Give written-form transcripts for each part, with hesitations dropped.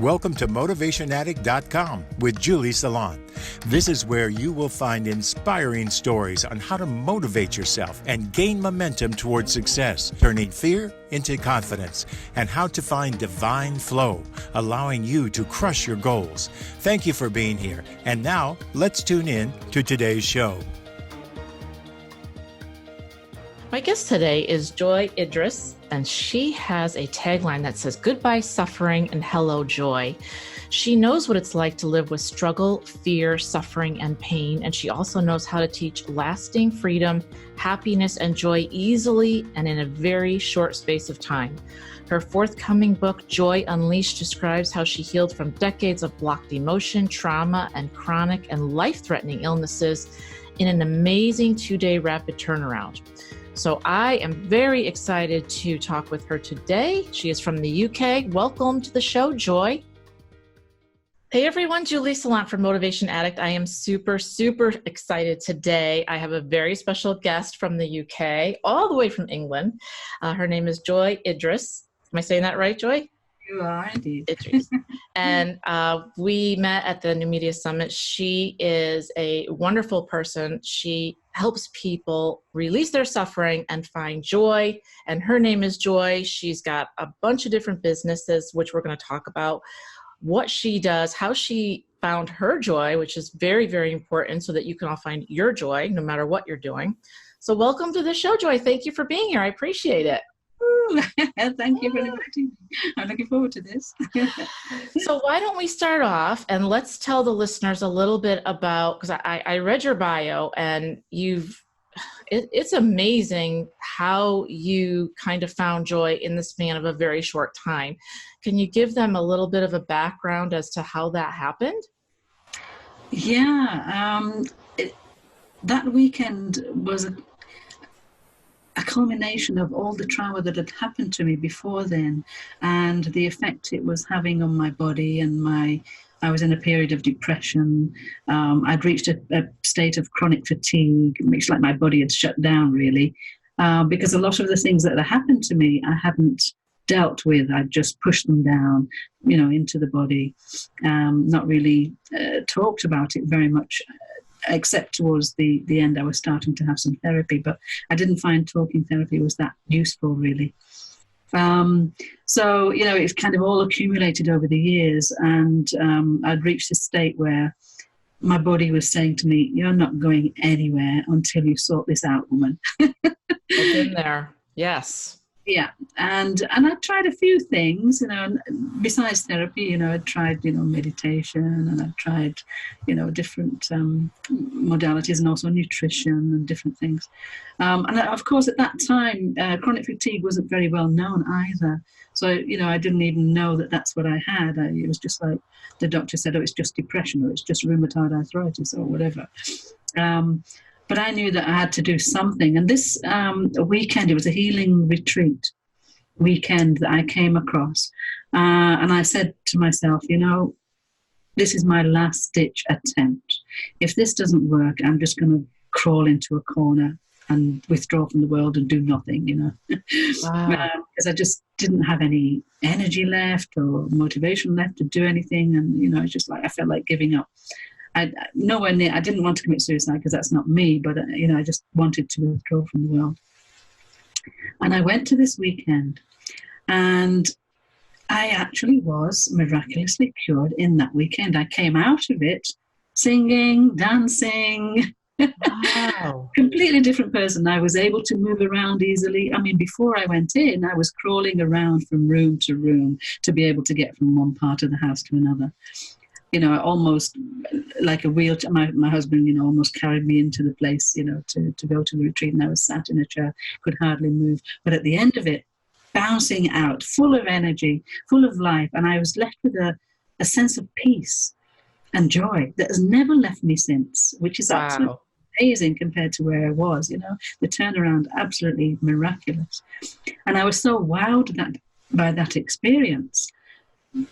Welcome to MotivationAddict.com with Julie Salon. This is where you will find inspiring stories on how to motivate yourself and gain momentum towards success, turning fear into confidence, and how to find divine flow, allowing you to crush your goals. Thank you for being here. And now, let's tune in to today's show. My guest today is Joy Idries, and she has a tagline that says, "Goodbye suffering and hello joy." She knows what it's like to live with struggle, fear, suffering, and pain, and she also knows how to teach lasting freedom, happiness, and joy easily and in a very short space of time. Her forthcoming book, Joy Unleashed, describes how she healed from decades of blocked emotion, trauma, and chronic and life-threatening illnesses in an amazing 2-day rapid turnaround. So I am very excited to talk with her today. She is from the UK. Welcome to the show, Joy. Hey everyone, Julie Salon from Motivation Addict. I am super excited today. I have a very special guest from the UK, all the way from England. Her name is Joy Idries. Am I saying that right, Joy? You are indeed. Idries. And we met at the New Media Summit. She is a wonderful person. She helps people release their suffering and find joy. And her name is Joy. She's got a bunch of different businesses, which we're going to talk about. What she does, how she found her joy, which is very important so that you can all find your joy no matter what you're doing. So welcome to the show, Joy. Thank you for being here. I appreciate it. Thank you for inviting me. I'm looking forward to this. So why don't we start off and let's tell the listeners a little bit about, because I read your bio and it's amazing how you kind of found joy in the span of a very short time. Can you give them a little bit of a background as to how that happened? Yeah, that weekend was a culmination of all the trauma that had happened to me before then and the effect it was having on my body and I was in a period of depression. I'd reached a state of chronic fatigue. It's like my body had shut down really because a lot of the things that had happened to me I hadn't dealt with. I'd just pushed them down, into the body, not really talked about it very much. Except towards the end, I was starting to have some therapy, but I didn't find talking therapy was that useful, really. So, it's kind of all accumulated over the years, and I'd reached a state where my body was saying to me, "You're not going anywhere until you sort this out, woman." I've been there, yes. Yeah, and I tried a few things, besides therapy, I'd tried, meditation, and I'd tried, different modalities and also nutrition and different things. And of course, at that time, chronic fatigue wasn't very well known either. So, I didn't even know that that's what I had. It was just like the doctor said, "Oh, it's just depression," or "It's just rheumatoid arthritis," or whatever. But I knew that I had to do something. And this weekend, it was a healing retreat weekend that I came across. And I said to myself, this is my last-ditch attempt. If this doesn't work, I'm just going to crawl into a corner and withdraw from the world and do nothing, Wow. Because I just didn't have any energy left or motivation left to do anything. And, it's just like I felt like giving up. I didn't want to commit suicide because that's not me, but, I just wanted to withdraw from the world. And I went to this weekend and I actually was miraculously cured in that weekend. I came out of it singing, dancing, Wow. completely different person. I was able to move around easily. I mean, before I went in, I was crawling around from room to room to be able to get from one part of the house to another. Almost like a wheelchair. My husband, almost carried me into the place, to go to the retreat. And I was sat in a chair, could hardly move. But at the end of it, bouncing out, full of energy, full of life. And I was left with a sense of peace and joy that has never left me since, which is absolutely amazing compared to where I was, The turnaround, absolutely miraculous. And I was so wowed by that experience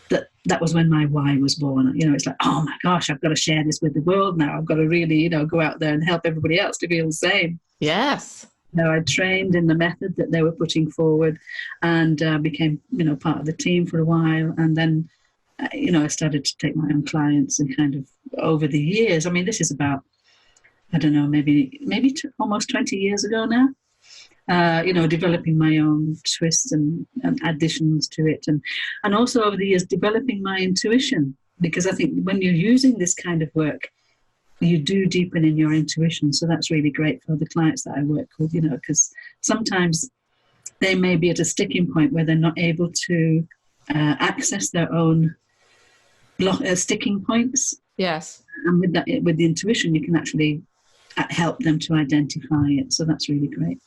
that was when my why was born. It's like, oh my gosh, I've got to share this with the world now. I've got to really, go out there and help everybody else to feel the same. Yes. I trained in the method that they were putting forward and became, part of the team for a while. And then I started to take my own clients, and kind of over the years, I mean, this is about, I don't know, maybe almost 20 years ago now. Developing my own twists and additions to it, and also over the years developing my intuition, because I think when you're using this kind of work, you do deepen in your intuition. So that's really great for the clients that I work with, because sometimes they may be at a sticking point where they're not able to access their own sticking points. Yes. And with the intuition, you can actually help them to identify it. So that's really great.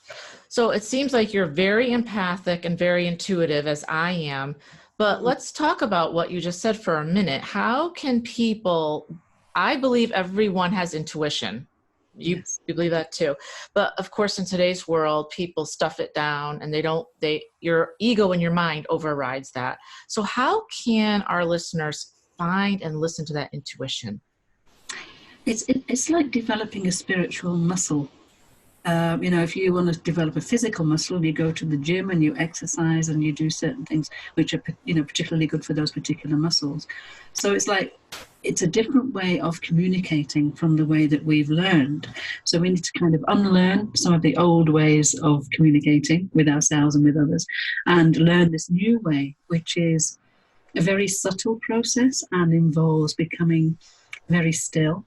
So it seems like you're very empathic and very intuitive, as I am. But let's talk about what you just said for a minute. How can people, I believe everyone has intuition. You believe that too. But of course, in today's world, people stuff it down, and your ego in your mind overrides that. So how can our listeners find and listen to that intuition? It's like developing a spiritual muscle. If you want to develop a physical muscle, you go to the gym and you exercise and you do certain things which are, particularly good for those particular muscles. So it's a different way of communicating from the way that we've learned. So we need to kind of unlearn some of the old ways of communicating with ourselves and with others, and learn this new way, which is a very subtle process and involves becoming very still.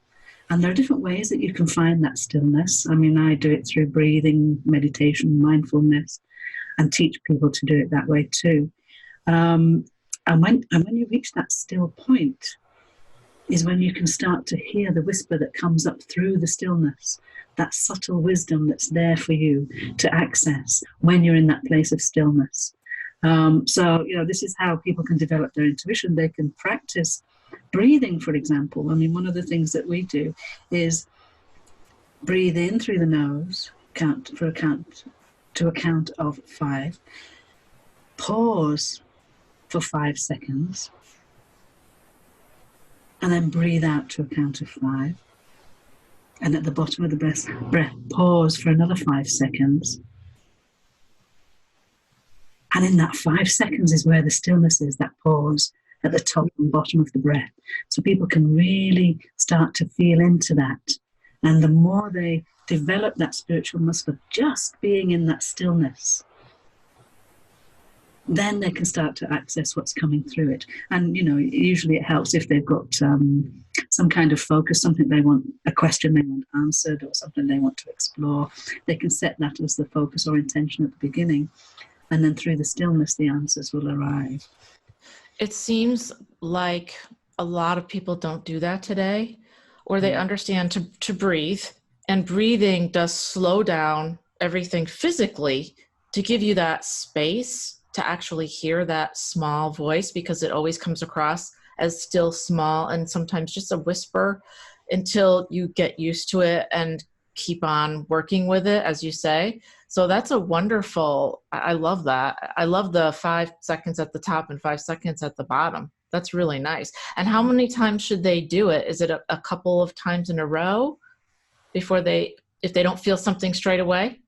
And there are different ways that you can find that stillness. I mean, I do it through breathing, meditation, mindfulness, and teach people to do it that way too. And when you reach that still point is when you can start to hear the whisper that comes up through the stillness, that subtle wisdom that's there for you to access when you're in that place of stillness. This is how people can develop their intuition. They can practice breathing, for example. I mean, one of the things that we do is breathe in through the nose, count to a count of 5, pause for 5 seconds, and then breathe out to a count of 5. And at the bottom of the breath, pause for another 5 seconds. And in that 5 seconds is where the stillness is, that pause at the top and bottom of the breath. So people can really start to feel into that. And the more they develop that spiritual muscle of just being in that stillness, then they can start to access what's coming through it. And, usually it helps if they've got some kind of focus, something they want, a question they want answered, or something they want to explore. They can set that as the focus or intention at the beginning. And then through the stillness, the answers will arrive. It seems like a lot of people don't do that today, or they understand to breathe, and breathing does slow down everything physically to give you that space to actually hear that small voice, because it always comes across as still small and sometimes just a whisper, until you get used to it and keep on working with it, as you say. So that's a wonderful, I love that. I love the 5 seconds at the top and 5 seconds at the bottom. That's really nice. And how many times should they do it? Is it a couple of times in a row if they don't feel something straight away?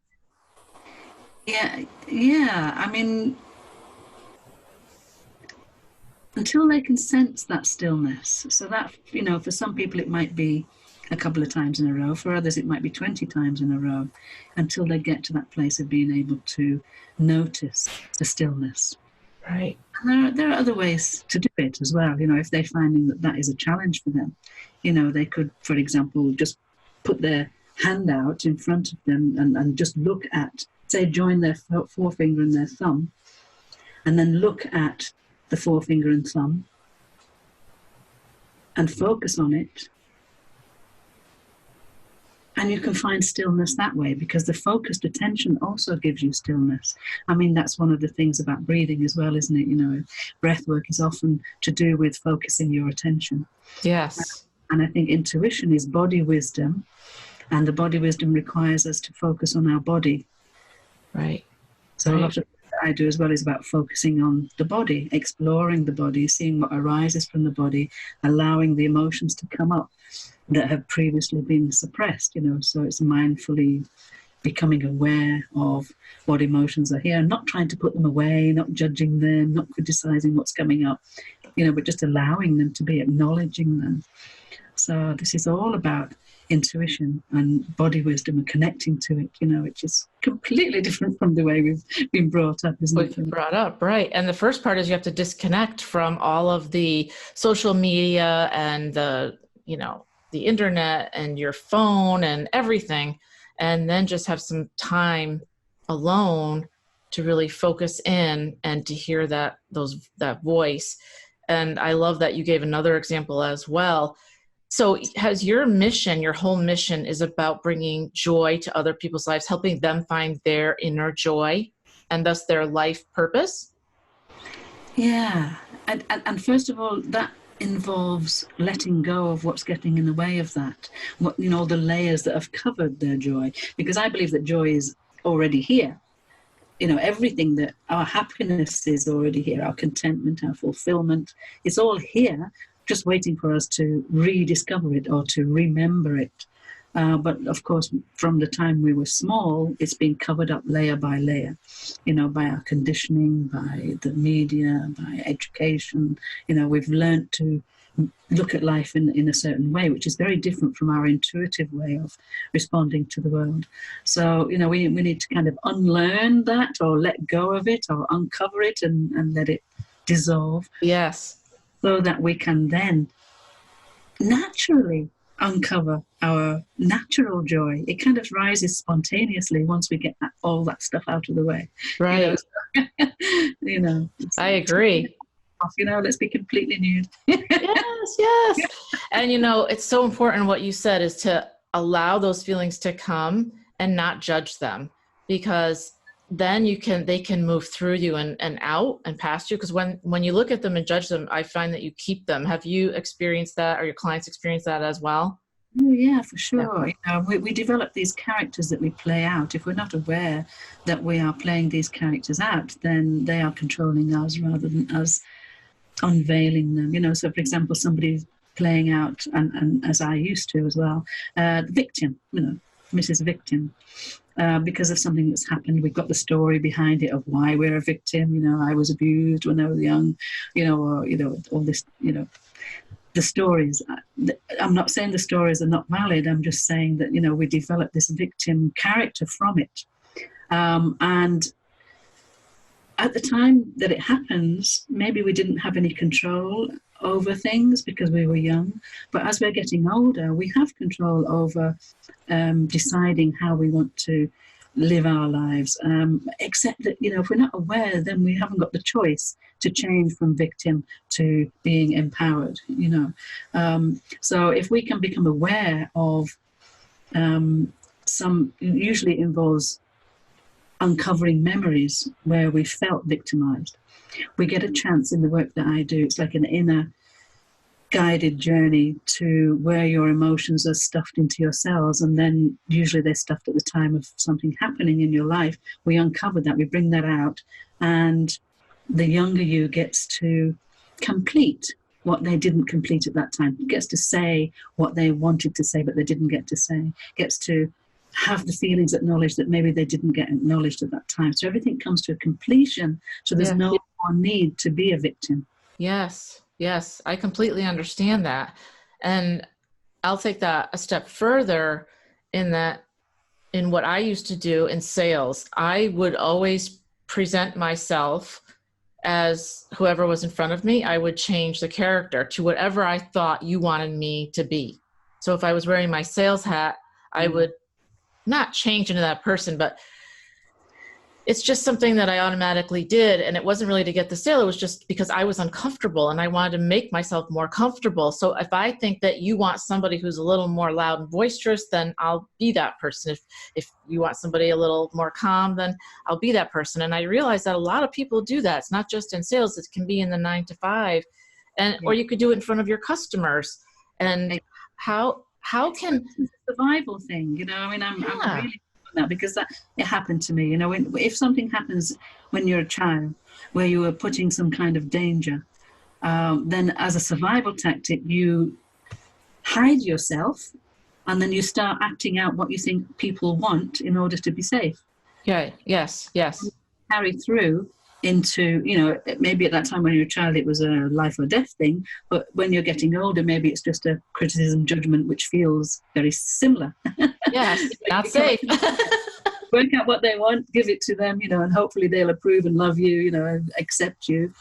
Yeah. I mean, until they can sense that stillness. So that, for some people it might be a couple of times in a row. For others, it might be 20 times in a row, until they get to that place of being able to notice the stillness. Right. And there are other ways to do it as well. If they're finding that is a challenge for them, they could, for example, just put their hand out in front of them and just look at, say, join their forefinger and their thumb, and then look at the forefinger and thumb and focus on it. And you can find stillness that way, because the focused attention also gives you stillness. I mean, that's one of the things about breathing as well, isn't it? Breath work is often to do with focusing your attention. Yes. And I think intuition is body wisdom, and the body wisdom requires us to focus on our body. Right. So a lot of what I do as well is about focusing on the body, exploring the body, seeing what arises from the body, allowing the emotions to come up that have previously been suppressed, so it's mindfully becoming aware of what emotions are here, not trying to put them away, not judging them, not criticizing what's coming up, but just allowing them to be, acknowledging them. So this is all about intuition and body wisdom and connecting to it, which is completely different from the way we've been brought up, isn't it? We've brought up, right. And the first part is you have to disconnect from all of the social media and the internet and your phone and everything, and then just have some time alone to really focus in and to hear that voice. And I love that you gave another example as well. So has your whole mission is about bringing joy to other people's lives, helping them find their inner joy and thus their life purpose? Yeah. And first of all, that involves letting go of what's getting in the way of that, the layers that have covered their joy. Because I believe that joy is already here. Everything, that our happiness is already here, our contentment, our fulfillment, it's all here, just waiting for us to rediscover it or to remember it. But of course, from the time we were small, it's been covered up layer by layer, by our conditioning, by the media, by education. We've learned to look at life in a certain way, which is very different from our intuitive way of responding to the world. So, we need to kind of unlearn that, or let go of it, or uncover it and let it dissolve. Yes. So that we can then naturally uncover our natural joy. It kind of rises spontaneously once we get all that stuff out of the way. Right. I agree. Let's be completely nude. Yes. And it's so important what you said, is to allow those feelings to come and not judge them, because then they can move through you and out and past you. Because when you look at them and judge them, I find that you keep them. Have you experienced that, or your clients experienced that as well? Oh, yeah, for sure. Yeah. We develop these characters that we play out. If we're not aware that we are playing these characters out, then they are controlling us rather than us unveiling them. So for example, somebody's playing out, and as I used to as well, the victim, Mrs. Victim. Because of something that's happened, we've got the story behind it of why we're a victim. I was abused when I was young, or all this, the stories. I'm not saying the stories are not valid. I'm just saying that we develop this victim character from it, and at the time that it happens, maybe we didn't have any control over things because we were young. But as we're getting older, we have control over deciding how we want to live our lives. Except that, if we're not aware, then we haven't got the choice to change from victim to being empowered, So if we can become aware of usually it involves uncovering memories where we felt victimized. We get a chance in the work that I do. It's like an inner guided journey to where your emotions are stuffed into your cells, and then usually they're stuffed at the time of something happening in your life. We uncover that, we bring that out, and the younger you gets to complete what they didn't complete at that time, gets to say what they wanted to say but they didn't get to say, gets to have the feelings acknowledged that maybe they didn't get acknowledged at that time. So everything comes to a completion, so there's no more need to be a victim. Yes, I completely understand that. And I'll take that a step further in what I used to do in sales. I would always present myself as whoever was in front of me. I would change the character to whatever I thought you wanted me to be. So if I was wearing my sales hat, I would not change into that person, but it's just something that I automatically did. And it wasn't really to get the sale. It was just because I was uncomfortable and I wanted to make myself more comfortable. So if I think that you want somebody who's a little more loud and boisterous, then I'll be that person. If you want somebody a little more calm, then I'll be that person. And I realized that a lot of people do that. It's not just in sales. It can be in the 9 to 5, or you could do it in front of your customers. And how can it's a survival thing, I'm really that, because it happened to me. If something happens when you're a child where you are putting some kind of danger, then as a survival tactic, you hide yourself and then you start acting out what you think people want in order to be safe. Yeah. Yes. Carry through into, maybe at that time when you're a child it was a life or death thing, but when you're getting older, maybe it's just a criticism, judgment, which feels very similar. Yes, not safe. Work out what they want, give it to them, and hopefully they'll approve and love you, and accept you.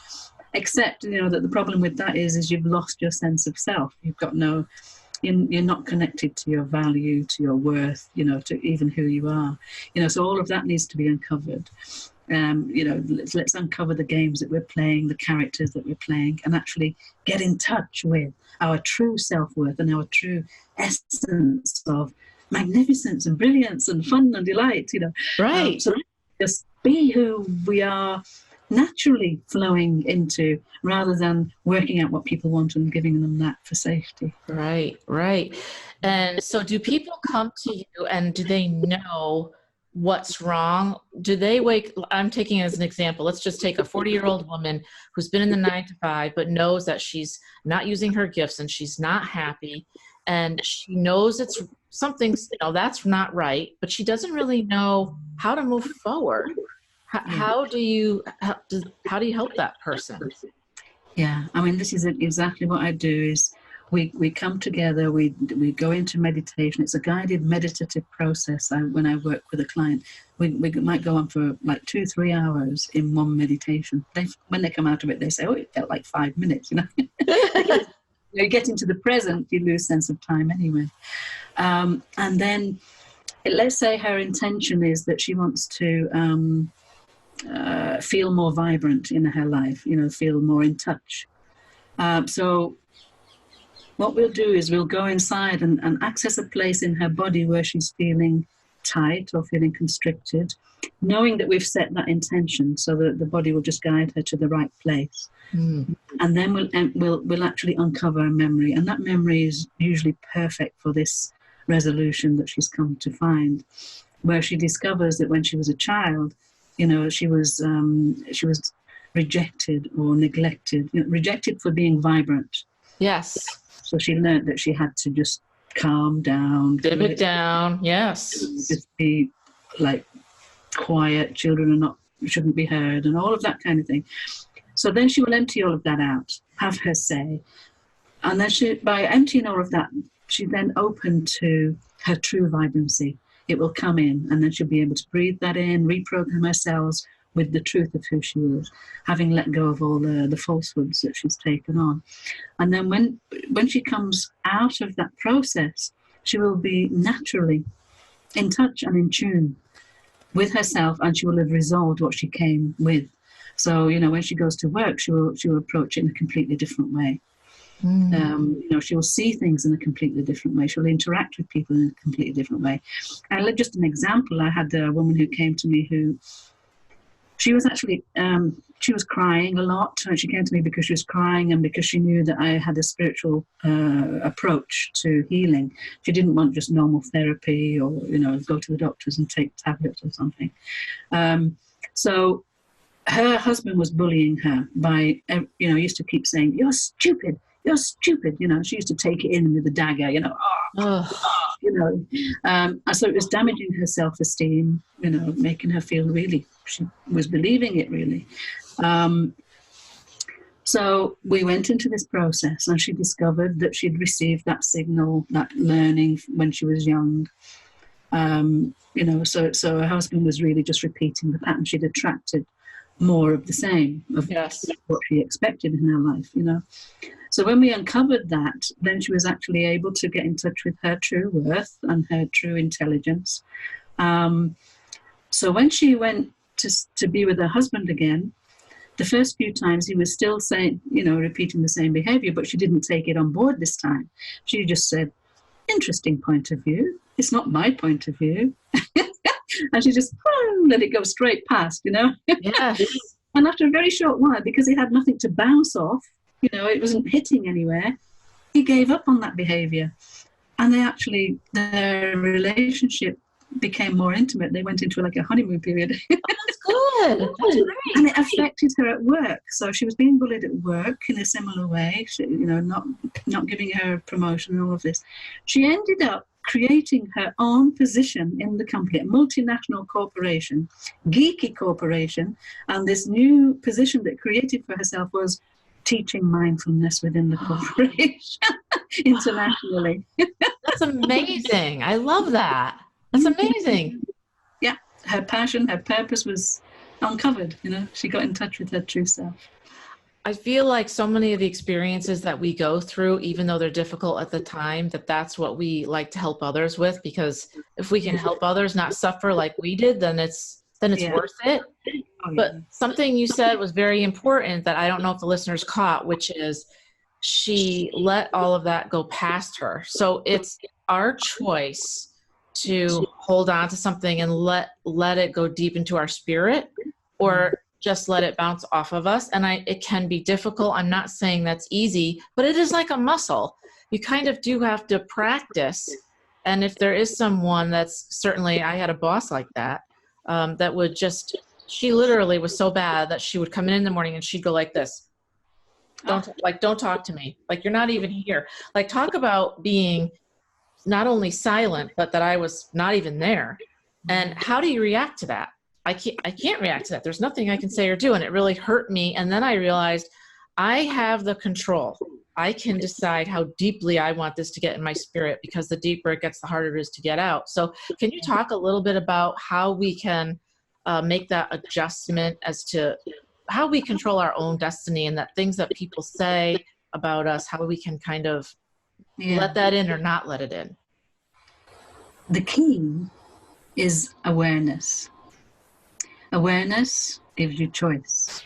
Except, that the problem with that is you've lost your sense of self. You've got you're not connected to your value, to your worth, to even who you are. So all of that needs to be uncovered. Let's uncover the games that we're playing, the characters that we're playing, and actually get in touch with our true self-worth and our true essence of magnificence and brilliance and fun and delight, Right. So just be who we are naturally flowing into, rather than working out what people want and giving them that for safety. Right. And so do people come to you and do they know what's wrong? Do they I'm taking as an example, let's just take a 40-year-old woman who's been in the 9-to-5, but knows that she's not using her gifts and she's not happy, and she knows it's something, that's not right, but she doesn't really know how to move forward. How do you help that person? Yeah, this is exactly what I do. Is we come together, we go into meditation. It's a guided meditative process. When I work with a client, we might go on for like 2-3 hours in one meditation. When they come out of it, they say, "Oh, it felt like 5 minutes." You get into the present, you lose sense of time anyway. And then, let's say her intention is that she wants to feel more vibrant in her life, feel more in touch. So what we'll do is we'll go inside and access a place in her body where she's feeling tight or feeling constricted, knowing that we've set that intention so that the body will just guide her to the right place. And then we'll actually uncover a memory, and that memory is usually perfect for this resolution that she's come to find, where she discovers that when she was a child, she was rejected or neglected, rejected for being vibrant. Yes. So she learned that she had to just calm down, dim it down. Yes. Just be like quiet. Children shouldn't be heard, and all of that kind of thing. So then she will empty all of that out, have her say, and then by emptying all of that, she's then open to her true vibrancy. It will come in, and then she'll be able to breathe that in, reprogram her cells with the truth of who she is, having let go of all the falsehoods that she's taken on. And then when she comes out of that process, she will be naturally in touch and in tune with herself, and she will have resolved what she came with. So, when she goes to work, she will approach it in a completely different way. She will see things in a completely different way. She'll interact with people in a completely different way. And just an example, I had a woman who came to me who, she was actually, she was crying a lot. And she came to me because she was crying and because she knew that I had a spiritual approach to healing. She didn't want just normal therapy or, go to the doctors and take tablets or something. So her husband was bullying her by, used to keep saying, "You're stupid. You're stupid." She used to take it in with a dagger, so it was damaging her self-esteem, making her feel she was believing it really. So we went into this process, and she discovered that she'd received that signal, that learning when she was young. So her husband was really just repeating the pattern. She'd attracted more of the same, of what she expected in her life, So when we uncovered that, then she was actually able to get in touch with her true worth and her true intelligence. So when she went to be with her husband again, the first few times he was still saying, repeating the same behavior, but she didn't take it on board this time. She just said, "Interesting point of view. It's not my point of view." And she just let it go straight past, Yes. And after a very short while, because he had nothing to bounce off, it wasn't hitting anywhere, he gave up on that behavior. And their relationship became more intimate. They went into like a honeymoon period. That's good. That's great. And it affected her at work. So she was being bullied at work in a similar way, not giving her a promotion and all of this. She ended up creating her own position in the company, a multinational corporation, geeky corporation, and this new position that created for herself was teaching mindfulness within the corporation internationally. That's amazing. I love that. That's amazing. Yeah, her passion, her purpose was uncovered. She got in touch with her true self. I feel like so many of the experiences that we go through, even though they're difficult at the time, that's what we like to help others with, because if we can help others not suffer like we did, then it's worth it. But something you said was very important that I don't know if the listeners caught, which is she let all of that go past her. So it's our choice to hold on to something and let it go deep into our spirit, or just let it bounce off of us. And it can be difficult. I'm not saying that's easy, but it is like a muscle. You kind of do have to practice. And if there is someone certainly, I had a boss like that, that would just, she literally was so bad that she would come in the morning and she'd go like this. Don't talk to me. Like, you're not even here. Like, talk about being not only silent, but that I was not even there. And how do you react to that? I can't react to that. There's nothing I can say or do. And it really hurt me. And then I realized I have the control. I can decide how deeply I want this to get in my spirit, because the deeper it gets, the harder it is to get out. So can you talk a little bit about how we can make that adjustment as to how we control our own destiny, and that things that people say about us, how we can kind of let that in or not let it in? The key is awareness. Awareness gives you choice.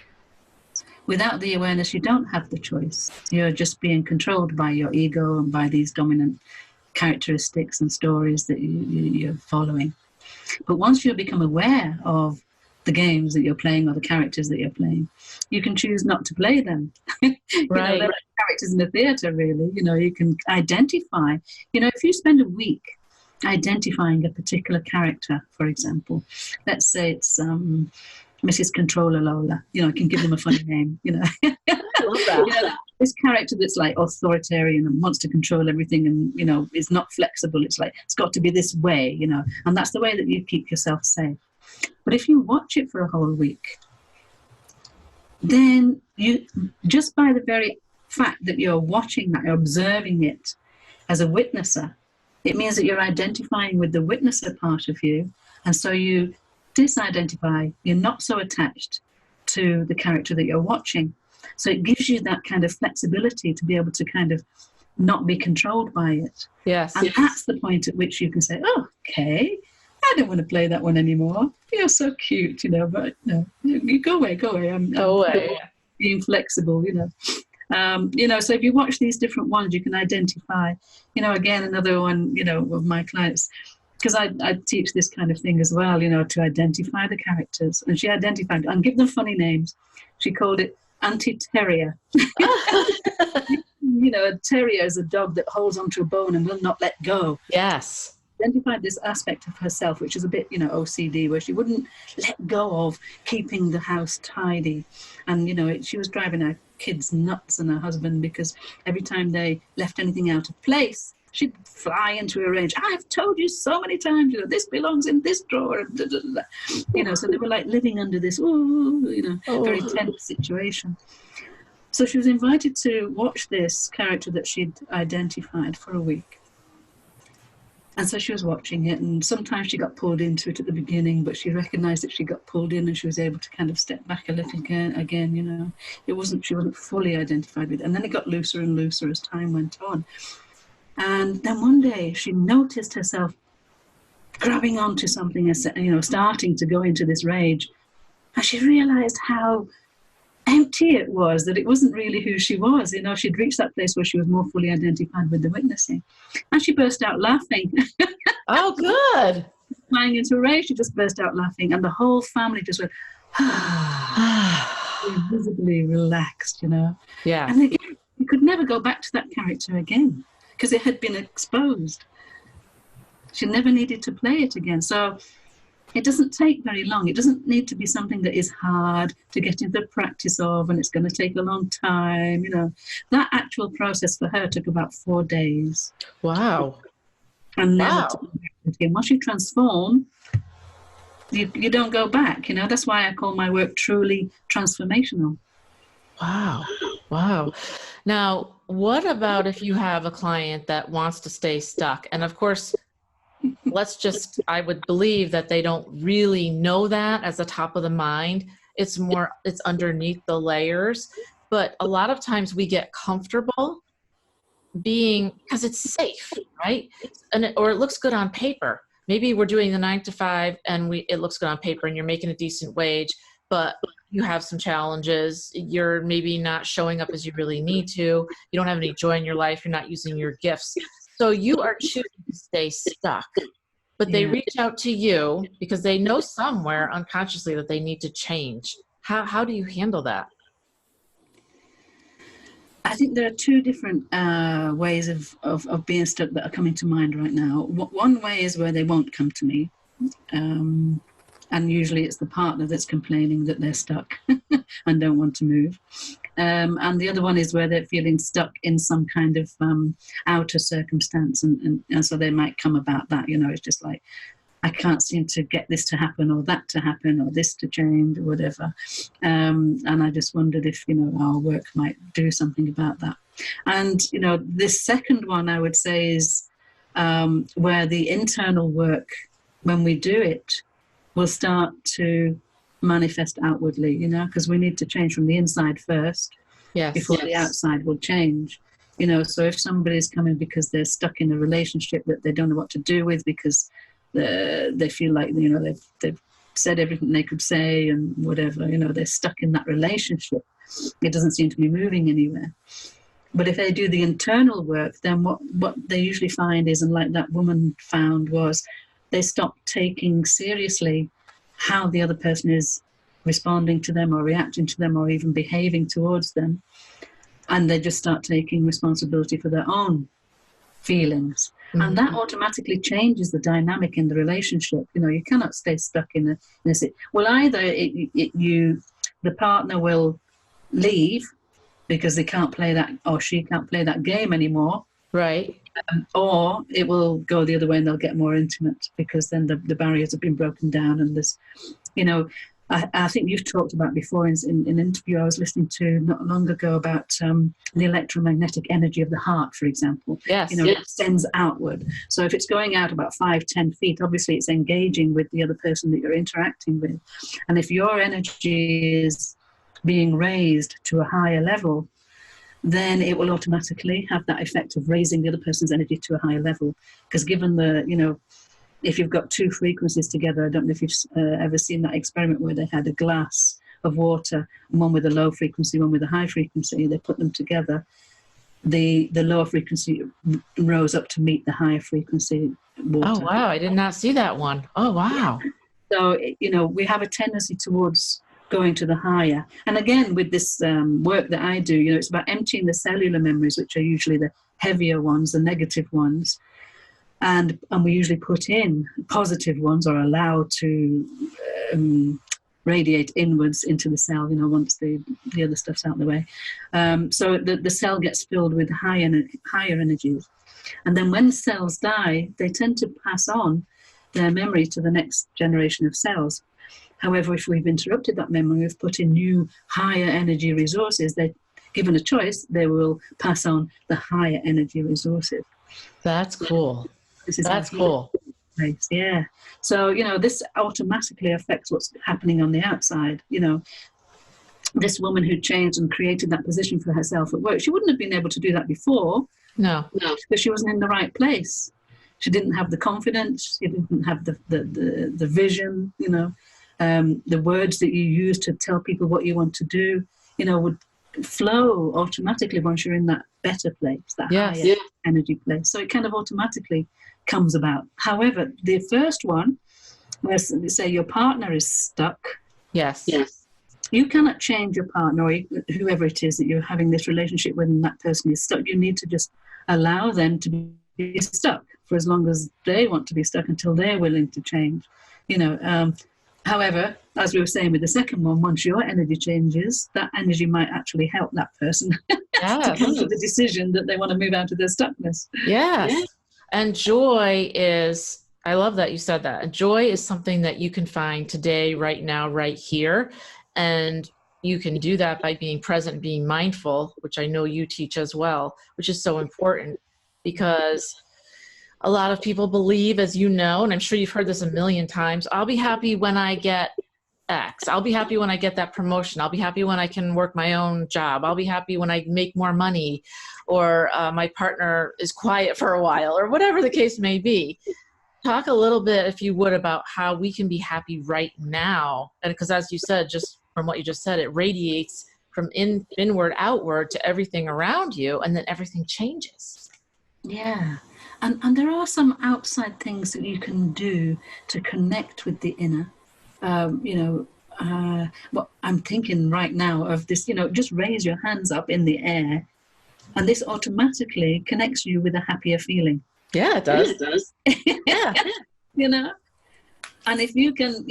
Without the awareness, you don't have the choice. You're just being controlled by your ego and by these dominant characteristics and stories that you're following. But once you become aware of the games that you're playing or the characters that you're playing, you can choose not to play them. Right. They're like characters in a theatre, really. You can identify. If you spend a week identifying a particular character, for example, let's say it's Mrs. Controller Lola. I can give them a funny name. I love that. This character that's like authoritarian and wants to control everything, and is not flexible. It's like it's got to be this way, and that's the way that you keep yourself safe. But if you watch it for a whole week, then you, just by the very fact that you're watching that, you're observing it as a witnesser, it means that you're identifying with the witnesser part of you. And so you disidentify, you're not so attached to the character that you're watching. So it gives you that kind of flexibility to be able to kind of not be controlled by it. Yes. And that's the point at which you can say, oh, okay, I don't want to play that one anymore. You're so cute, but no, you go away. I'm being flexible, so if you watch these different ones, you can identify, again, another one, of my clients, because I teach this kind of thing as well, to identify the characters. And she identified, and give them funny names. She called it Auntie Terrier. A terrier is a dog that holds onto a bone and will not let go. Yes. Identified this aspect of herself, which is a bit, OCD, where she wouldn't let go of keeping the house tidy. And, she was driving her kids nuts and her husband, because every time they left anything out of place, she'd fly into a rage. I've told you so many times, this belongs in this drawer. So they were like living under this, very tense situation. So she was invited to watch this character that she'd identified for a week. And so she was watching it, and sometimes she got pulled into it at the beginning, but she recognized that she got pulled in, and she was able to kind of step back a little again. She wasn't fully identified with it. And then it got looser and looser as time went on. And then one day she noticed herself grabbing onto something, starting to go into this rage. And she realized how empty it was, that it wasn't really who she was. She'd reached that place where she was more fully identified with the witnessing. And she burst out laughing. Oh, good. Flying into a rage, she just burst out laughing. And the whole family just went, visibly relaxed, Yeah. And again, you could never go back to that character again, because it had been exposed. She never needed to play it again. So it doesn't take very long. It doesn't need to be something that is hard to get into the practice of, and it's going to take a long time. That actual process for her took about 4 days. Wow. and never Wow. to go back again. Once you transform, you don't go back. That's why I call my work truly transformational. Wow. Wow. Now, what about if you have a client that wants to stay stuck? And of course, I would believe that they don't really know that as the top of the mind. It's underneath the layers. But a lot of times we get comfortable because it's safe, right? Or it looks good on paper. Maybe we're doing the 9 to 5 and it looks good on paper and you're making a decent wage, but you have some challenges. You're maybe not showing up as you really need to. You don't have any joy in your life. You're not using your gifts. So you are choosing to stay stuck, but they reach out to you because they know somewhere unconsciously that they need to change. How do you handle that? I think there are two different ways of being stuck that are coming to mind right now. One way is where they won't come to me. And usually it's the partner that's complaining that they're stuck and don't want to move. And the other one is where they're feeling stuck in some kind of outer circumstance. And so they might come about that, it's just like, I can't seem to get this to happen or that to happen or this to change or whatever. And I just wondered if, our work might do something about that. And, this second one I would say is where the internal work, when we do it, will start to manifest outwardly, because we need to change from the inside first before the outside will change. So if somebody's coming because they're stuck in a relationship that they don't know what to do with because they feel like, they've said everything they could say and whatever, they're stuck in that relationship. It doesn't seem to be moving anywhere. But if they do the internal work, then what they usually find is, and like that woman found, was they stop taking seriously how the other person is responding to them or reacting to them or even behaving towards them. And they just start taking responsibility for their own feelings. Mm-hmm. And that automatically changes the dynamic in the relationship. You cannot stay stuck in a well, either the partner will leave because they can't play that, or she can't play that game anymore. Right. Or it will go the other way and they'll get more intimate because then the barriers have been broken down. And there's, I think you've talked about before in an interview I was listening to not long ago about the electromagnetic energy of the heart, for example. Yes. It extends outward. So if it's going out about 5-10 feet, obviously it's engaging with the other person that you're interacting with. And if your energy is being raised to a higher level, then it will automatically have that effect of raising the other person's energy to a higher level. Because given if you've got two frequencies together, I don't know if you've ever seen that experiment where they had a glass of water, one with a low frequency, one with a high frequency. They put them together. The lower frequency rose up to meet the higher frequency water. Oh, wow. I did not see that one. Oh, wow. So, we have a tendency towards going to the higher. And again, with this work that I do, it's about emptying the cellular memories, which are usually the heavier ones, the negative ones. And we usually put in positive ones or allow to radiate inwards into the cell, once the other stuff's out of the way. So the cell gets filled with higher energies. And then when cells die, they tend to pass on their memory to the next generation of cells. However, if we've interrupted that memory, we've put in new higher energy resources, they're given a choice, they will pass on the higher energy resources. That's cool. That's cool. Place. Yeah. So, this automatically affects what's happening on the outside. This woman who changed and created that position for herself at work, she wouldn't have been able to do that before. No. Because she wasn't in the right place. She didn't have the confidence. She didn't have the vision, the words that you use to tell people what you want to do, would flow automatically once you're in that better place, that higher energy place. So it kind of automatically comes about. However, the first one, where say your partner is stuck. Yes. You cannot change your partner or whoever it is that you're having this relationship with and that person is stuck. You need to just allow them to be stuck for as long as they want to be stuck until they're willing to change. However, as we were saying with the second one, once your energy changes, that energy might actually help that person to come to the decision that they want to move out of their stuckness. Yes. And joy is, I love that you said that. And joy is something that you can find today, right now, right here. And you can do that by being present, being mindful, which I know you teach as well, which is so important because a lot of people believe, as you know, and I'm sure you've heard this a million times, I'll be happy when I get X. I'll be happy when I get that promotion. I'll be happy when I can work my own job. I'll be happy when I make more money, or my partner is quiet for a while, or whatever the case may be. Talk a little bit, if you would, about how we can be happy right now. And because as you said, just from what you just said, it radiates from inward outward to everything around you, and then everything changes. Yeah. And there are some outside things that you can do to connect with the inner. Well, I'm thinking right now of this, just raise your hands up in the air, and this automatically connects you with a happier feeling. Yeah, it does. It does. Yeah. And if you can,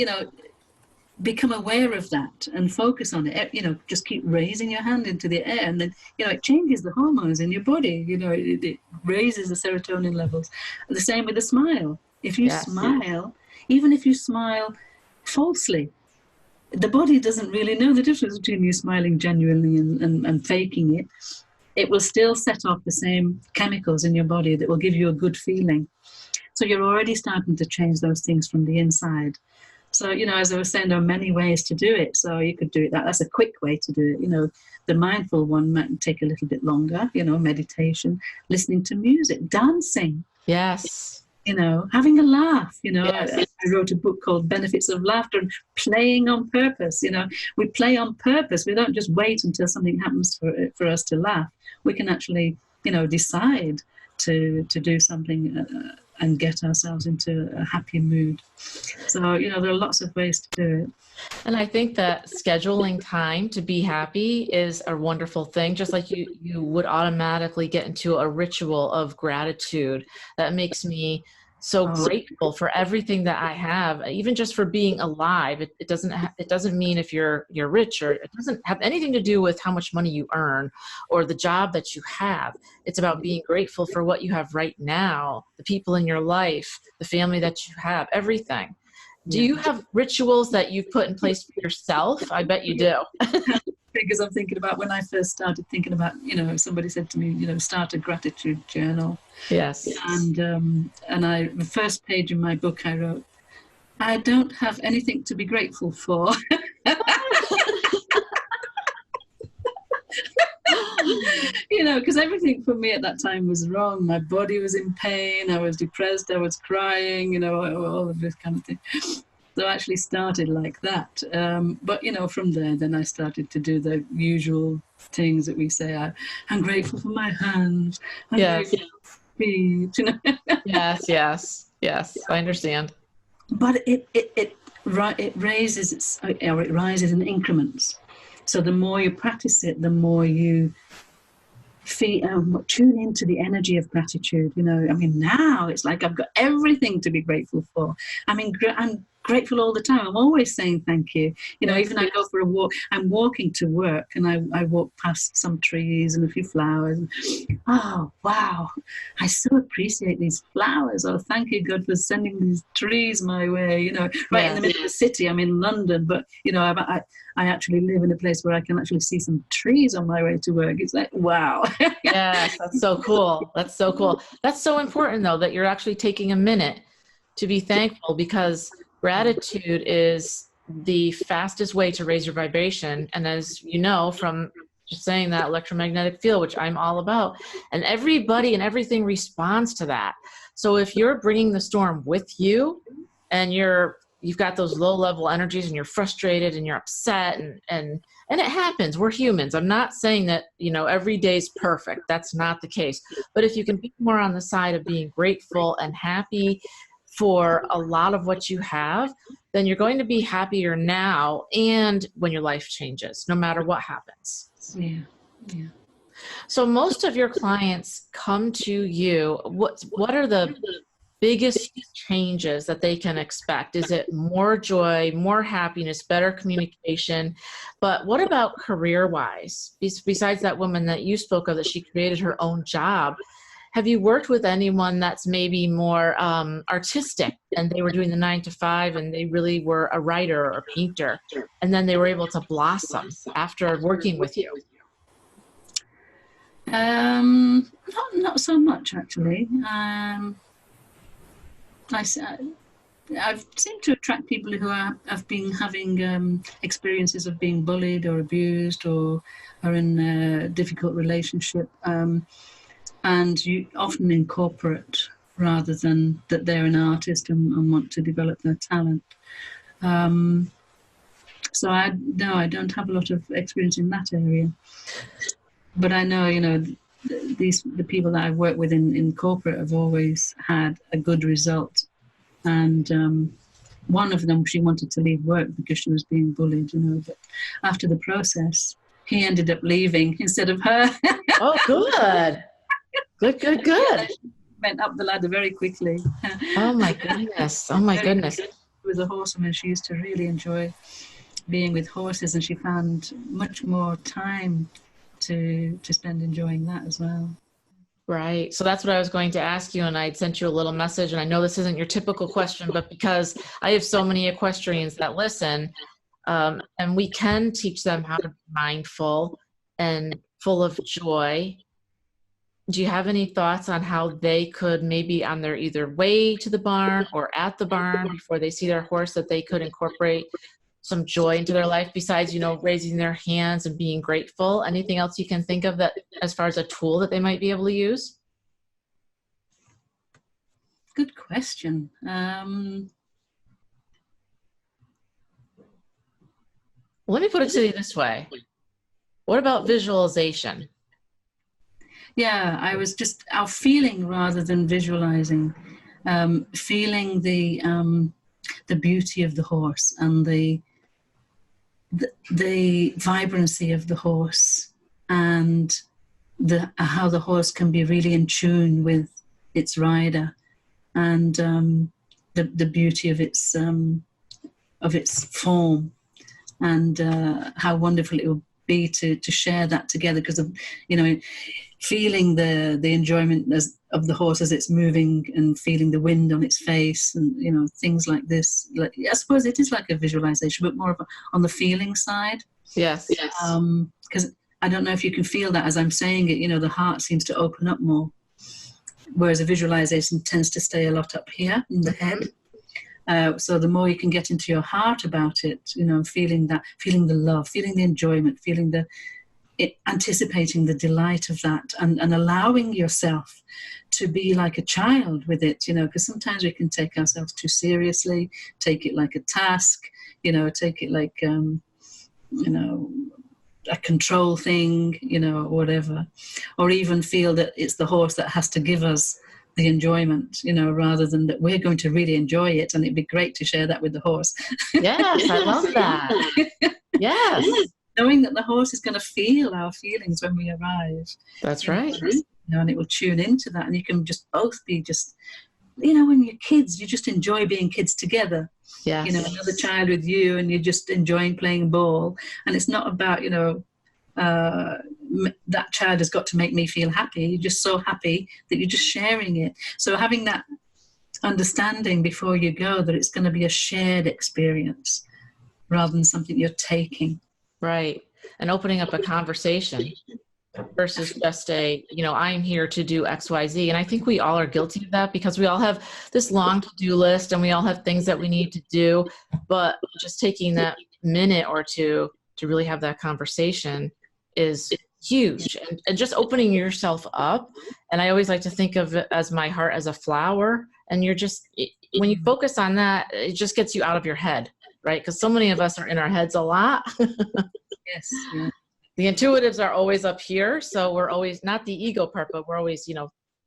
become aware of that and focus on it, just keep raising your hand into the air, and then, it changes the hormones in your body. It raises the serotonin levels. And the same with a smile. If you smile, even if you smile falsely, the body doesn't really know the difference between you smiling genuinely and faking it. It will still set off the same chemicals in your body that will give you a good feeling. So you're already starting to change those things from the inside. So, as I was saying, there are many ways to do it. So you could do it. That's a quick way to do it. The mindful one might take a little bit longer, meditation, listening to music, dancing. Yes. Having a laugh. Yes. I wrote a book called Benefits of Laughter, and playing on purpose. We play on purpose. We don't just wait until something happens for us to laugh. We can actually, decide to do something and get ourselves into a happy mood. So, there are lots of ways to do it. And I think that scheduling time to be happy is a wonderful thing. Just like you would automatically get into a ritual of gratitude that makes me so grateful for everything that I have, even just for being alive. It doesn't mean if you're rich, or it doesn't have anything to do with how much money you earn or the job that you have. It's about being grateful for what you have right now, the people in your life, the family that you have, everything. Do you have rituals that you've put in place for yourself? I bet you do. Because I'm thinking about when I first started thinking about, somebody said to me, start a gratitude journal. Yes. And the first page in my book I wrote, I don't have anything to be grateful for. Because everything for me at that time was wrong. My body was in pain. I was depressed. I was crying, all of this kind of thing. So I actually started like that. But, from there, then I started to do the usual things that we say. I'm grateful for my hands. I'm grateful for my feet, Yes. I understand. But it rises in increments. So the more you practice it, the more you tune into the energy of gratitude. Now it's like I've got everything to be grateful for. I'm grateful all the time. I'm always saying thank you. Even I go for a walk, I'm walking to work, and I walk past some trees and a few flowers. And, oh, wow, I so appreciate these flowers. Oh, thank you, God, for sending these trees my way. In the middle of the city. I'm in London, but, I actually live in a place where I can actually see some trees on my way to work. It's like, wow. Yes, that's so cool. That's so cool. That's so important, though, that you're actually taking a minute to be thankful, because gratitude is the fastest way to raise your vibration. And as you know, from just saying that electromagnetic field, which I'm all about, and everybody and everything responds to that. So if you're bringing the storm with you, and you've got those low level energies, and you're frustrated and you're upset, and it happens. We're humans. I'm not saying that, every day's perfect. That's not the case. But if you can be more on the side of being grateful and happy for a lot of what you have, then you're going to be happier now and when your life changes, no matter what happens. Yeah. So most of your clients come to you. What are the biggest changes that they can expect? Is it more joy, more happiness, better communication? But what about career-wise? Besides that woman that you spoke of, that she created her own job, have you worked with anyone that's maybe more artistic, and they were doing the 9 to 5 and they really were a writer or a painter, and then they were able to blossom after working with you? Not so much, actually. I've seemed to attract people who have been having experiences of being bullied or abused, or are in a difficult relationship, and you often in corporate, rather than that they're an artist and want to develop their talent. So I don't have a lot of experience in that area, but I know, the people that I've worked with in corporate have always had a good result. And one of them, she wanted to leave work because she was being bullied, but after the process, he ended up leaving instead of her. Oh, good. Good. Went up the ladder very quickly. Oh my goodness. Oh my goodness. She was a horsewoman. She used to really enjoy being with horses, and she found much more time to spend enjoying that as well. Right. So that's what I was going to ask you, and I'd sent you a little message, and I know this isn't your typical question, but because I have so many equestrians that listen, and we can teach them how to be mindful and full of joy. Do you have any thoughts on how they could, maybe on their either way to the barn or at the barn before they see their horse, that they could incorporate some joy into their life besides, raising their hands and being grateful? Anything else you can think of that, as far as a tool that they might be able to use? Good question. Let me put it to you this way. What about visualization? Yeah, I was just feeling rather than visualizing, feeling the beauty of the horse and the vibrancy of the horse, and how the horse can be really in tune with its rider, and the beauty of its form, and how wonderful it will be to share that together, because of feeling the enjoyment of the horse as it's moving, and feeling the wind on its face, and things like this. I suppose it is like a visualization, but more on the feeling side. Yes. Because I don't know if you can feel that as I'm saying it. The heart seems to open up more, whereas a visualization tends to stay a lot up here in the head. So the more you can get into your heart about it, feeling the love, feeling the enjoyment, anticipating the delight of that, and allowing yourself to be like a child with it, because sometimes we can take ourselves too seriously, take it like a task, take it like, a control thing, whatever, or even feel that it's the horse that has to give us the enjoyment, rather than that we're going to really enjoy it, and it'd be great to share that with the horse. Yes, I love that. Yes. Knowing that the horse is going to feel our feelings when we arrive. That's right. And it will tune into that, and you can just both be just, when you're kids, you just enjoy being kids together. Yes. Another child with you, and you're just enjoying playing ball, and it's not about, that child has got to make me feel happy. You're just so happy that you're just sharing it. So having that understanding before you go that it's going to be a shared experience rather than something you're taking. Right. And opening up a conversation versus just I'm here to do X, Y, Z. And I think we all are guilty of that, because we all have this long to-do list, and we all have things that we need to do. But just taking that minute or two to really have that conversation is huge, and just opening yourself up. And I always like to think of it as my heart as a flower, and when you focus on that, it just gets you out of your head, right? Because so many of us are in our heads a lot. Yes. Yeah. The intuitives are always up here, so we're always, not the ego part, but we're always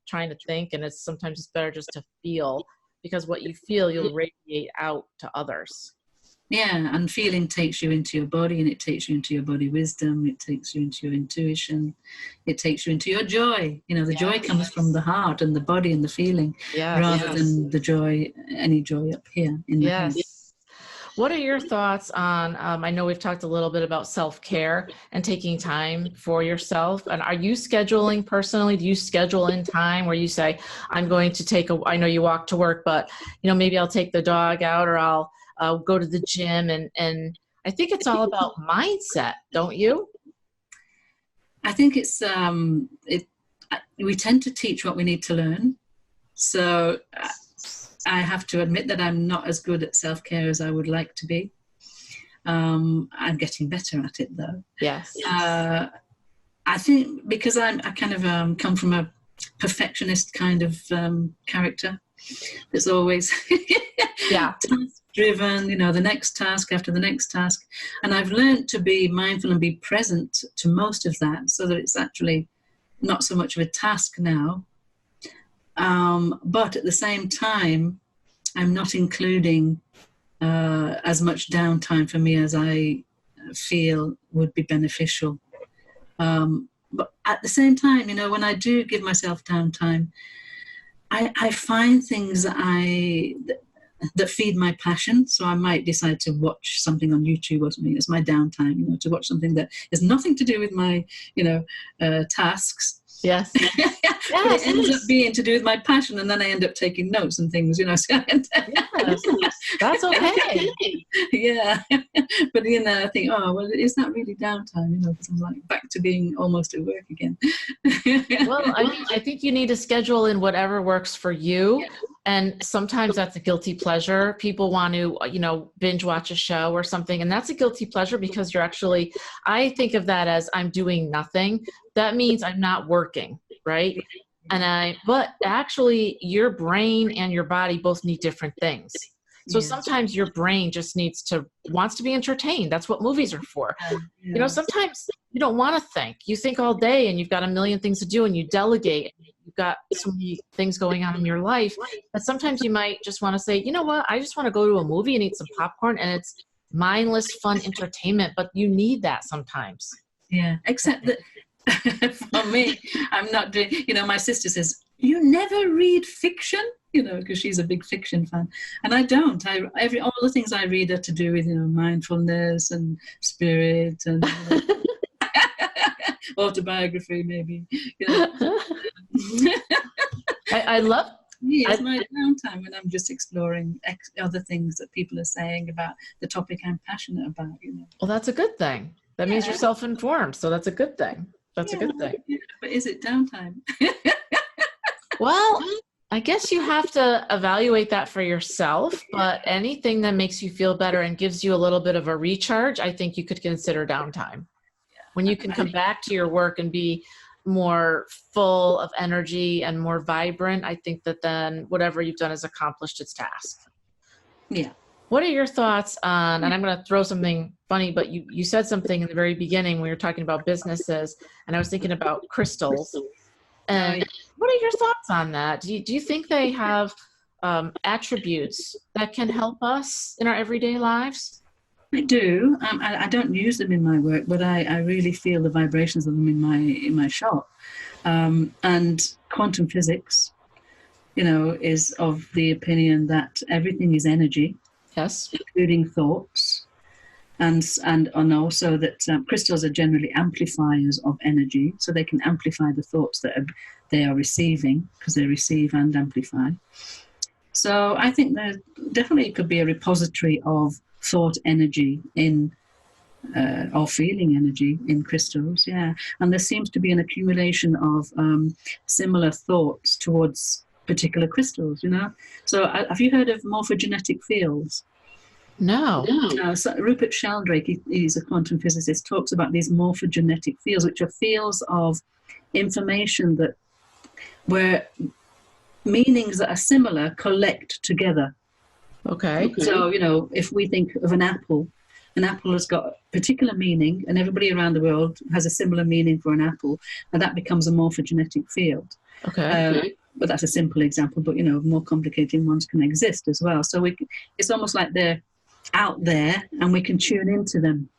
trying to think, and sometimes it's better just to feel, because what you feel, you'll radiate out to others. Yeah, and feeling takes you into your body, and it takes you into your body wisdom, it takes you into your intuition, it takes you into your joy. The joy comes from the heart and the body and the feeling, rather than the joy, any joy up here in the head. What are your thoughts on, I know we've talked a little bit about self-care and taking time for yourself. And are you scheduling personally? Do you schedule in time where you say, I'm going to I know you walk to work, but maybe I'll take the dog out, or I'll go to the gym. And I think it's all about mindset, don't you? I think we tend to teach what we need to learn. So I have to admit that I'm not as good at self-care as I would like to be. I'm getting better at it, though. Yes. I think because I kind of come from a perfectionist kind of character. It's always task-driven, the next task after the next task. And I've learned to be mindful and be present to most of that, so that it's actually not so much of a task now. But at the same time, I'm not including as much downtime for me as I feel would be beneficial. But at the same time, when I do give myself downtime, I find things that feed my passion. So I might decide to watch something on YouTube or something. It's my downtime, to watch something that has nothing to do with my, tasks. Yes. But it ends up being to do with my passion, and then I end up taking notes and things, So yes, that's okay. Yeah. But I think, well, is that really downtime? Because I'm like back to being almost at work again. Well, I think you need to schedule in whatever works for you. And sometimes that's a guilty pleasure. People want to, binge watch a show or something. And that's a guilty pleasure because I think of that as I'm doing nothing. That means I'm not working, right? But actually your brain and your body both need different things. So sometimes your brain just wants to be entertained. That's what movies are for. Sometimes you don't want to think. You think all day and you've got a million things to do and you delegate. You've got so many things going on in your life. But sometimes you might just want to say, you know what? I just want to go to a movie and eat some popcorn, and it's mindless, fun entertainment. But you need that sometimes. Yeah, except that for me, I'm not doing, my sister says, you never read fiction? Because she's a big fiction fan. And I don't. All the things I read are to do with, mindfulness and spirit and autobiography, maybe. I love. It's my downtime when I'm just exploring other things that people are saying about the topic I'm passionate about. Well, that's a good thing. That means you're self-informed. So that's a good thing. That's a good thing. Yeah, but is it downtime? Well, I guess you have to evaluate that for yourself, but anything that makes you feel better and gives you a little bit of a recharge, I think you could consider downtime. When you can come back to your work and be more full of energy and more vibrant, I think that then whatever you've done has accomplished its task. Yeah. What are your thoughts on, and I'm going to throw something funny, but you said something in the very beginning when we were talking about businesses, and I was thinking about crystals. And what are your thoughts on that? Do you think they have attributes that can help us in our everyday lives? I do. I don't use them in my work, but I really feel the vibrations of them in my shop. And quantum physics, is of the opinion that everything is energy. Yes, including thoughts, and also that crystals are generally amplifiers of energy, so they can amplify the thoughts that they are receiving, because they receive and amplify. So I think there definitely could be a repository of thought energy or feeling energy in crystals, and there seems to be an accumulation of similar thoughts towards particular crystals, So have you heard of morphogenetic fields? No. So Rupert Sheldrake, he's a quantum physicist, talks about these morphogenetic fields, which are fields of information where meanings that are similar collect together. Okay. So, if we think of an apple has got a particular meaning, and everybody around the world has a similar meaning for an apple, and that becomes a morphogenetic field. Okay. But that's a simple example, but more complicated ones can exist as well. So it's almost like they're out there and we can tune into them.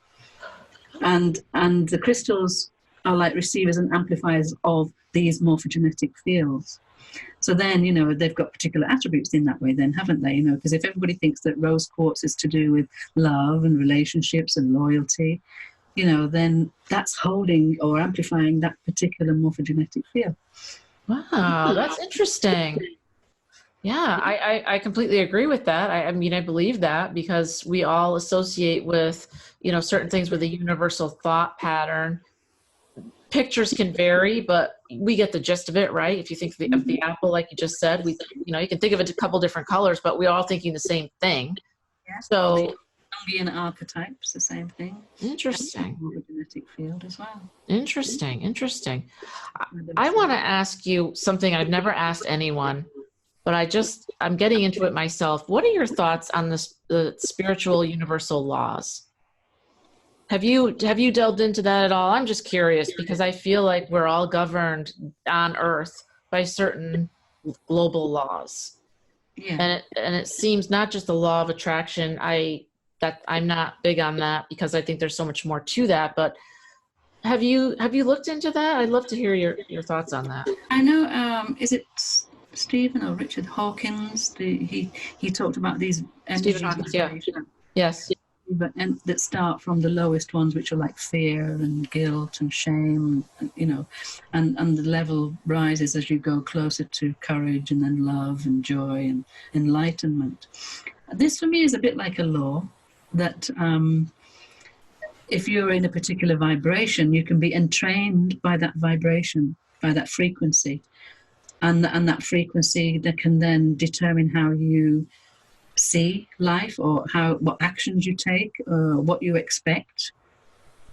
And the crystals are like receivers and amplifiers of these morphogenetic fields. So then, they've got particular attributes in that way then, haven't they? Because if everybody thinks that rose quartz is to do with love and relationships and loyalty, then that's holding or amplifying that particular morphogenetic field. Wow, that's interesting. Yeah, I completely agree with that. I mean, I believe that because we all associate with, certain things with a universal thought pattern. Pictures can vary, but we get the gist of it, right? If you think of the apple, like you just said, you can think of it a couple different colors, but we're all thinking the same thing. Yeah. So Jungian archetypes, the same thing. Interesting. Genetic field as well. Interesting. I want to ask you something I've never asked anyone, but I'm getting into it myself. What are your thoughts on the spiritual universal laws? Have you delved into that at all? I'm just curious because I feel like we're all governed on Earth by certain global laws. Yeah. And it seems not just the law of attraction. I'm not big on that because I think there's so much more to that. But have you looked into that? I'd love to hear your thoughts on that. I know. Is it Stephen or Richard Hawkins? He talked about these energies. Stephen Hawkins, yeah. Yes. And that start from the lowest ones, which are like fear and guilt and shame, and the level rises as you go closer to courage and then love and joy and enlightenment. This for me is a bit like a law that if you're in a particular vibration, you can be entrained by that vibration, by that frequency, and that frequency that can then determine how you see life or what actions you take, what you expect.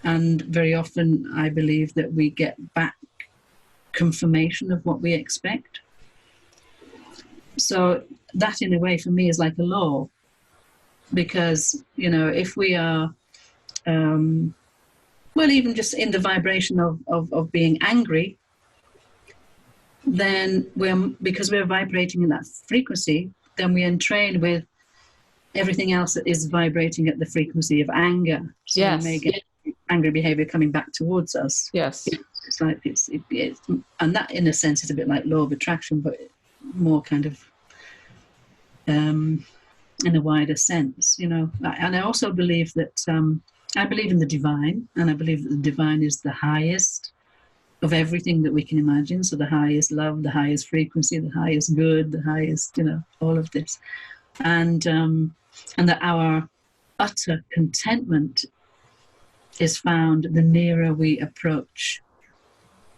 And very often I believe that we get back confirmation of what we expect. So that in a way for me is like a law, because if we are even just in the vibration of being angry, then because we're vibrating in that frequency, then we entrain with everything else that is vibrating at the frequency of anger. So yes. We may get angry behavior coming back towards us. Yes. It's like and that in a sense is a bit like law of attraction, but more kind of in a wider sense, And I also believe that I believe in the divine, and I believe that the divine is the highest of everything that we can imagine. So the highest love, the highest frequency, the highest good, the highest, all of this. And that our utter contentment is found the nearer we approach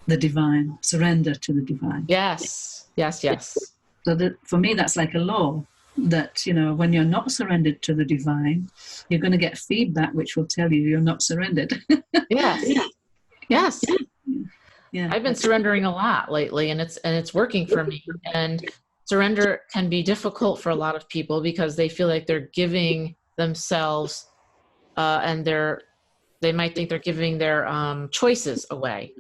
the divine, surrender to the divine. Yes. So that for me, that's like a law that, when you're not surrendered to the divine, you're going to get feedback which will tell you you're not surrendered. Yes. Yeah. I've been surrendering a lot lately, and it's working for me. And surrender can be difficult for a lot of people because they feel like they're giving themselves, and they might think they're giving their choices away.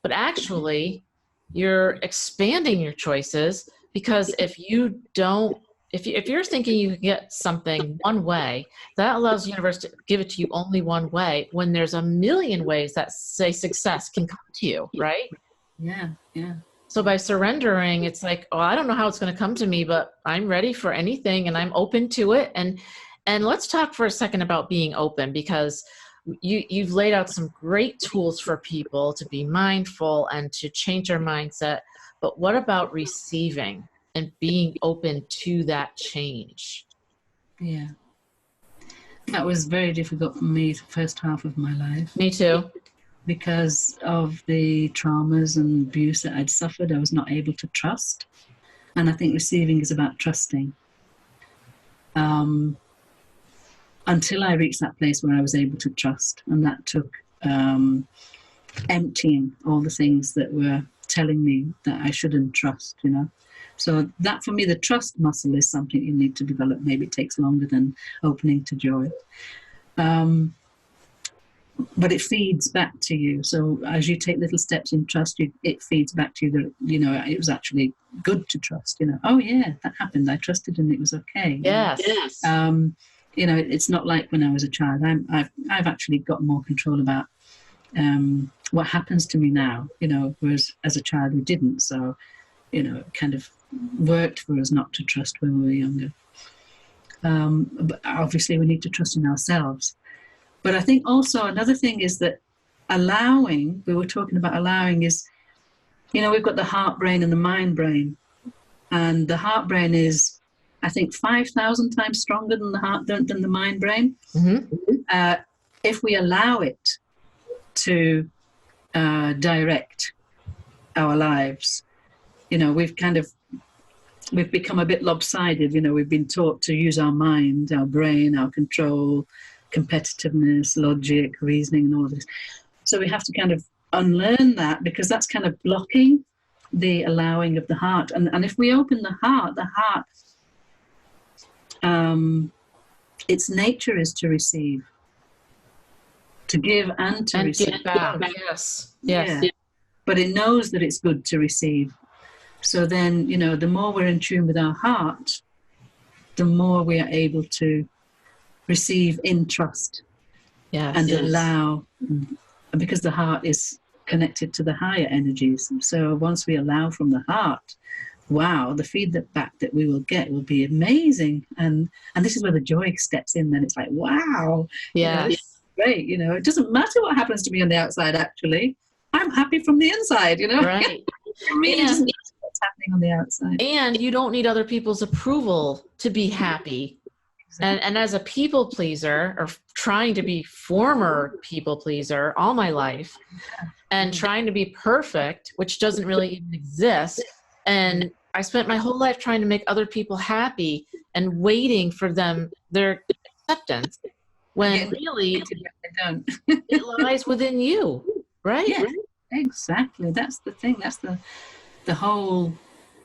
But actually, you're expanding your choices, because if you're thinking you can get something one way, that allows the universe to give it to you only one way, when there's a million ways that say success can come to you, right? Yeah. So by surrendering, it's like, oh, I don't know how it's going to come to me, but I'm ready for anything and I'm open to it. And let's talk for a second about being open, because you've laid out some great tools for people to be mindful and to change their mindset. But what about receiving and being open to that change? Yeah. That was very difficult for me the first half of my life. Me too. Because of the traumas and abuse that I'd suffered, I was not able to trust. And I think receiving is about trusting. Until I reached that place where I was able to trust. And that took emptying all the things that were telling me that I shouldn't trust, So that, for me, the trust muscle is something you need to develop. Maybe it takes longer than opening to joy. But it feeds back to you. So as you take little steps in trust, it feeds back to you that, it was actually good to trust. Oh, yeah, that happened. I trusted and it was okay. Yes. It's not like when I was a child. I've actually got more control about what happens to me now, whereas as a child we didn't. So, it kind of worked for us not to trust when we were younger. But obviously we need to trust in ourselves. But I think also another thing is that allowing, we were talking about allowing is, we've got the heart brain and the mind brain. And the heart brain is, I think, 5,000 times stronger than the mind brain. Mm-hmm. If we allow it to direct our lives, we've become a bit lopsided. We've been taught to use our mind, our brain, our control, competitiveness, logic, reasoning, and all of this. So we have to kind of unlearn that, because that's kind of blocking the allowing of the heart. And if we open the heart, its nature is to receive, to give and to receive. Give back. Yes. Yeah. But it knows that it's good to receive. So then, the more we're in tune with our heart, the more we are able to receive in trust. Yes. And allow, because the heart is connected to the higher energies. So once we allow from the heart, wow, the feedback that we will get will be amazing. And this is where the joy steps in. Then it's like, wow, yes. It's great. It doesn't matter what happens to me on the outside, actually. I'm happy from the inside, Right. It really doesn't matter what's happening on the outside. And you don't need other people's approval to be happy. Exactly. And as a people pleaser, or trying to be former people pleaser all my life, and trying to be perfect, which doesn't really even exist. And I spent my whole life trying to make other people happy and waiting for their acceptance, when really it lies within you, right? Yeah, exactly. That's the thing. That's the whole,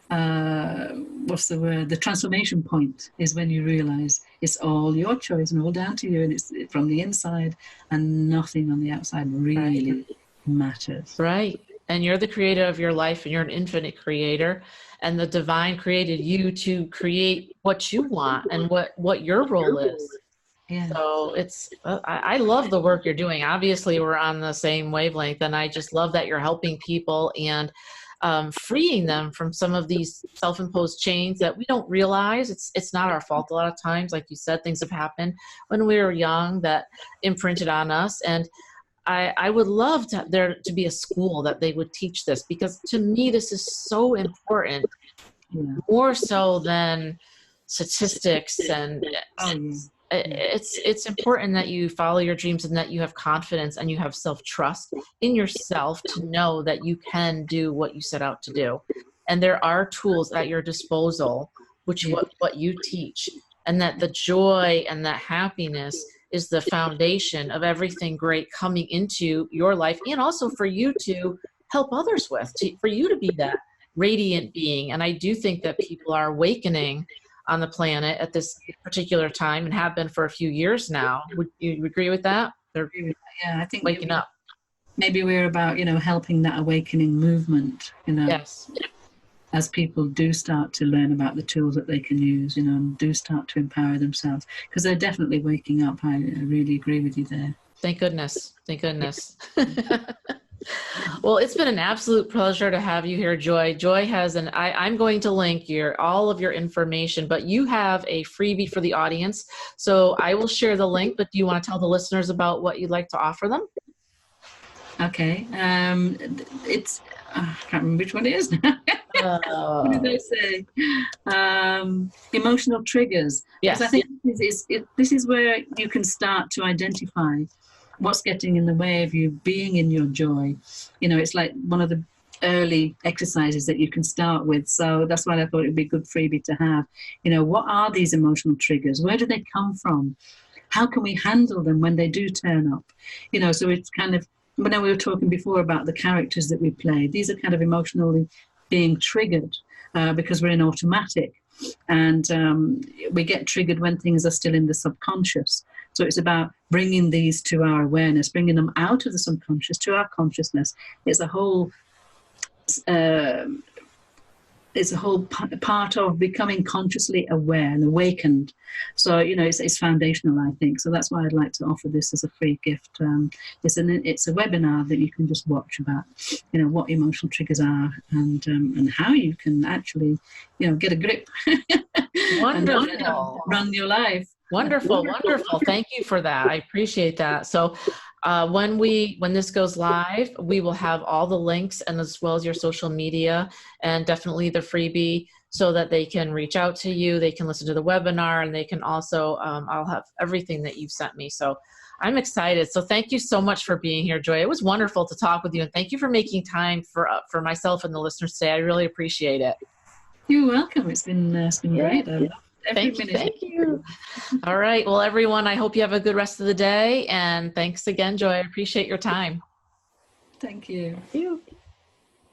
what's the word? The transformation point is when you realize it's all your choice and all down to you, and it's from the inside, and nothing on the outside really matters. Right. And you're the creator of your life, and you're an infinite creator, and the divine created you to create what you want and what your role is. Yeah. So I love the work you're doing. Obviously we're on the same wavelength, and I just love that you're helping people and freeing them from some of these self-imposed chains that we don't realize. It's not our fault a lot of times. Like you said, things have happened when we were young that imprinted on us. And I would love there to be a school that they would teach this, because to me, this is so important, more so than statistics. And it's important that you follow your dreams, and that you have confidence and you have self-trust in yourself to know that you can do what you set out to do. And there are tools at your disposal, which what you teach, and that the joy and that happiness is the foundation of everything great coming into your life, and also for you to help others with, for you to be that radiant being. And I do think that people are awakening on the planet at this particular time, and have been for a few years now. Would you agree with that? They're I think waking up. Maybe we're about, helping that awakening movement, Yes. As people do start to learn about the tools that they can use, and do start to empower themselves, because they're definitely waking up. I really agree with you there. Thank goodness. Thank goodness. Well, it's been an absolute pleasure to have you here, Joy. Joy has I'm going to link all of your information, but you have a freebie for the audience. So I will share the link, but do you want to tell the listeners about what you'd like to offer them? Okay. It's, I can't remember which one it is now. What did they say? Emotional triggers. Yes. I think this is where you can start to identify what's getting in the way of you being in your joy. It's like one of the early exercises that you can start with. So that's why I thought it would be a good freebie to have. What are these emotional triggers? Where do they come from? How can we handle them when they do turn up? So it's kind of, we were talking before about the characters that we play. These are kind of emotionally being triggered because we're in automatic. And we get triggered when things are still in the subconscious. So it's about bringing these to our awareness, bringing them out of the subconscious to our consciousness. It's a whole it's a whole part of becoming consciously aware and awakened. So, it's foundational, I think. So that's why I'd like to offer this as a free gift. It's a webinar that you can just watch about, what emotional triggers are, and how you can actually, get a grip. Wonderful. and run your life. Wonderful. Thank you for that. I appreciate that. So when this goes live, we will have all the links, and as well as your social media, and definitely the freebie, so that they can reach out to you. They can listen to the webinar, and they can also, I'll have everything that you've sent me. So I'm excited. So thank you so much for being here, Joy. It was wonderful to talk with you, and thank you for making time for myself and the listeners today. I really appreciate it. You're welcome. It's been great. Thank you. All right. Well, everyone, I hope you have a good rest of the day. And thanks again, Joy. I appreciate your time. Thank you. Thank you.